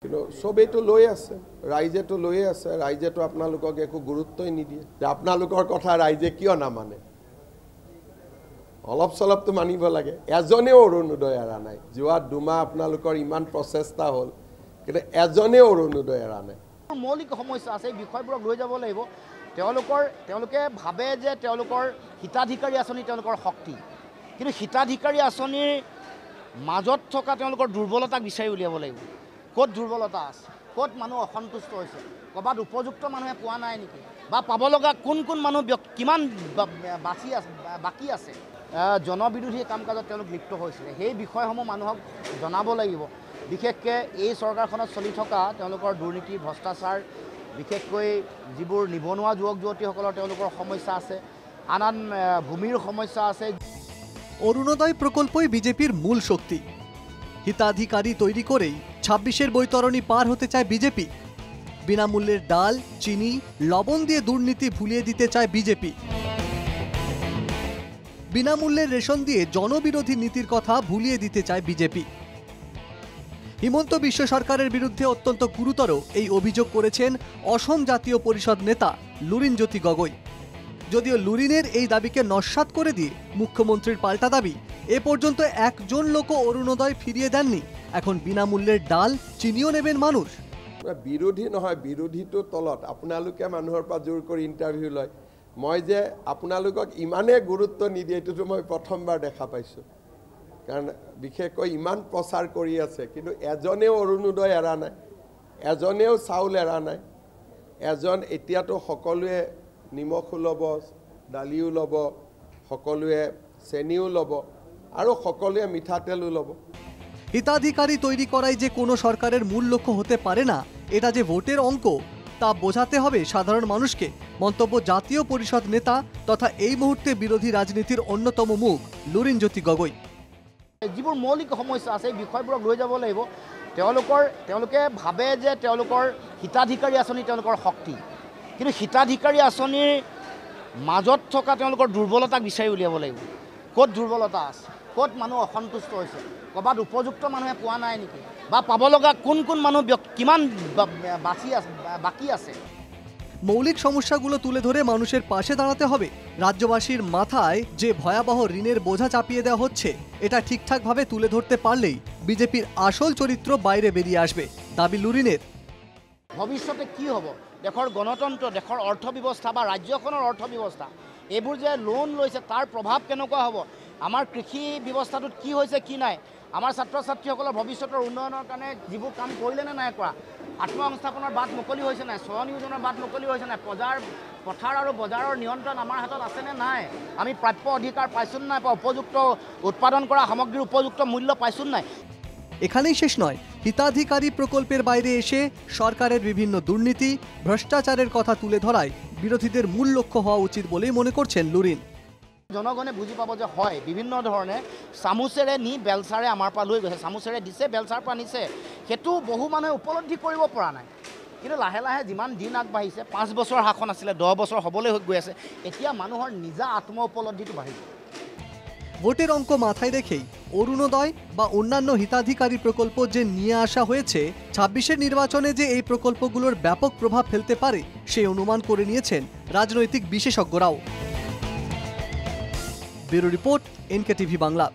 কিন্তু সবেইতো লৈ আছে, ৰাইজেতো লৈয়ে আছে, ৰাইজেতো আপোনালোকক একো গুৰুত্বই নিদিয়ে যে আপোনালোকৰ কথা ৰাইজে কিয় নামানে। অলপ চলপতো মানিব লাগে। এজনেও অৰুণোদয় এৰা নাই। যোৱা দুমাহ আপোনালোকৰ ইমান প্ৰচেষ্টা হ'ল, কিন্তু এজনেও অৰুণোদয় এৰা নাই। মৌলিক সমস্যা আছে, এই বিষয়বোৰক লৈ যাব লাগিব। তেওঁলোকে ভাবে যে তেওঁলোকৰ হিতাধিকাৰী আঁচনি তেওঁলোকৰ শক্তি, কিন্তু হিতাধিকাৰী আঁচনিৰ মাজত থকা তেওঁলোকৰ দুৰ্বলতাক বিচাৰি উলিয়াব লাগিব। ক'ত দুৰ্বলতা আছে, ক'ত মানুহ অসন্তুষ্ট হৈছে, ক'ৰবাত উপযুক্ত মানুহে পোৱা নাই নেকি, বা পাব লগা কোন মানুহ কিমান বাকী আছে। জনবিৰোধী কাম কাজত তেওঁলোক লিপ্ত হৈছিলে, সেই বিষয়সমূহ মানুহক জনাব লাগিব। বিশেষকৈ এই চৰকাৰখনত চলি থকা তেওঁলোকৰ দুৰ্নীতি, ভ্ৰষ্টাচাৰ, বিশেষকৈ যিবোৰ নিবনুৱা যুৱক যুৱতীসকলৰ তেওঁলোকৰ সমস্যা আছে, আন ভূমিৰ সমস্যা আছে। অরুণোদয় প্রকল্পই বিজেপির মূল শক্তি। হিতাধিকারী তৈরি করেই ২৬-এর বৈতরণী পার হতে চায় বিজেপি। বিনামূল্যের ডাল, চিনি, লবণ দিয়ে দুর্নীতি ভুলিয়ে দিতে চায় বিজেপি। বিনামূল্যের রেশন দিয়ে জনবিরোধী নীতির কথা ভুলিয়ে দিতে চায় বিজেপি। হিমন্ত বিশ্ব সরকারের বিরুদ্ধে অত্যন্ত গুরুতর এই অভিযোগ করেছেন অসম জাতীয় পরিষদ নেতা লুরিনজ্যোতি গগৈ। যদিও লুরিনের এই দাবিকে নস্যাৎ করে দিয়ে মুখ্যমন্ত্রীর পাল্টা দাবি, এ পর্যন্ত একজন লোকও অরুণোদয় ফিরিয়ে দেননি। এখন বিনামূল্যের ডাল, চিনিও নেবেন মানুষ। বিৰোধী নহয়, বিৰোধীটো তলত। আপোনালোকে মানুহৰ পৰা জোৰ কৰি ইণ্টাৰভিউ লয়। মই যে আপোনালোকক ইমানেই গুৰুত্ব নিদিয়ে এইটোতো মই প্ৰথমবাৰ দেখা পাইছোঁ। কাৰণ বিশেষকৈ ইমান প্ৰচাৰ কৰি আছে, কিন্তু এজনেও অৰুণোদয় এৰা নাই, এজনেও চাউল এৰা নাই। এতিয়াতো সকলোৱে নিমখো ল'ব, দালিও ল'ব, সকলোৱে চেনিও ল'ব, আৰু সকলোৱে মিঠাতেলো ল'ব। হিতাধিকারী তৈরি করাই যে কোনো সরকারের মূল লক্ষ্য হতে পারে না, এটা যে ভোটের অঙ্ক তা বোঝাতে হবে সাধারণ মানুষকে। মন্তব্য জাতীয় পরিষদ নেতা তথা এই মুহূর্তে বিরোধী রাজনীতির অন্যতম মুখ লুরিনজ্যোতি গগৈ। যিবোৰ মৌলিক সমস্যা আছে, এই বিষয়বোৰক লৈ যাব লাগিব। তেওঁলোকে ভাবে যে তেওঁলোকৰ হিতাধিকাৰী আঁচনি তেওঁলোকৰ শক্তি, কিন্তু হিতাধিকাৰী আঁচনিৰ মাজত থকা তেওঁলোকৰ দুৰ্বলতাক বিচাৰি উলিয়াব লাগিব। ক'ত দুৰ্বলতা আছে, ক'ত মানুহ অসন্তুষ্ট হৈছে, ক'ৰবাত উপযুক্ত মানুহে পোৱা নাই নেকি, বা পাব লগা কোন মানুহ কিমান বাকী আছে। মৌলিক সমস্যাগুলো তুলে ধরে মানুষের পাশে দাঁড়াতে হবে। রাজ্যবাসীর মাথায় যে ভয়াবহ ঋণের বোঝা চাপিয়ে দেওয়া হচ্ছে, এটা ঠিকঠাকভাবে তুলে ধরতে পারলেই বিজেপির আসল চরিত্র বাইরে বেরিয়ে আসবে, দাবি লুরিনের। ভৱিষ্যতে কি হ'ব, দেশৰ গণতন্ত্ৰ, দেশৰ অৰ্থ ব্যৱস্থা বা ৰাজ্যখনৰ অৰ্থ ব্যৱস্থা, এইবোৰ যে লোন লৈছে তাৰ প্ৰভাৱ কেনেকুৱা হ'ব, আমাৰ কৃষি ব্যৱস্থাটোত কি হৈছে কি নাই, আমাৰ ছাত্ৰ ছাত্ৰীসকলৰ ভৱিষ্যতৰ উন্নয়নৰ কাৰণে যিবোৰ কাম কৰিলে নে নাই কৰা, আত্মসংস্থাপনৰ বাট মুকলি হৈছে নাই, স্বনিয়োজনৰ বাট মুকলি হৈছে নাই, পথাৰ আৰু বজাৰৰ নিয়ন্ত্ৰণ আমাৰ হাতত আছেনে নাই, আমি প্ৰাপ্য অধিকাৰ পাইছোঁ নাই, উপযুক্ত উৎপাদন কৰা সামগ্ৰীৰ উপযুক্ত মূল্য পাইছোঁ নাই। এখানেই শেষ নয়, হিতাধিকারী প্রকল্পের বাইরে এসে সরকারের বিভিন্ন দুর্নীতি, ভ্রষ্টাচারের কথা তুলে ধরায় বিরোধীদের মূল লক্ষ্য হওয়া উচিত বলেই মনে করছেন লুরিন। জনগণে বুজি পাব যে হয়, বিভিন্ন ধৰণে চামুচেৰে নি বেলচাৰে আমাৰ পৰা লৈ গৈছে, চামুচেৰে দিছে, বেলচাৰ পৰা নিছে, সেইটো বহু মানুহে উপলব্ধি কৰিব পৰা নাই। কিন্তু লাহে লাহে যিমান দিন আগবাঢ়িছে, 5 বছৰ শাসন আছিলে, 10 বছৰ হ'বলৈ গৈ আছে, এতিয়া মানুহৰ নিজা আত্ম উপলব্ধিটো বাঢ়িছে। ভোটের অঙ্ক মাথায় রেখেই অরুণোদয় বা অন্যান্য হিতাধিকারী প্রকল্প যে নিয়ে আসা হয়েছে, 26-এর নির্বাচনে যে এই প্রকল্পগুলোর ব্যাপক প্রভাব ফেলতে পারে সেই অনুমান করে নিয়েছেন রাজনৈতিক বিশেষজ্ঞরাও। Bureau report, NKTV Bangla.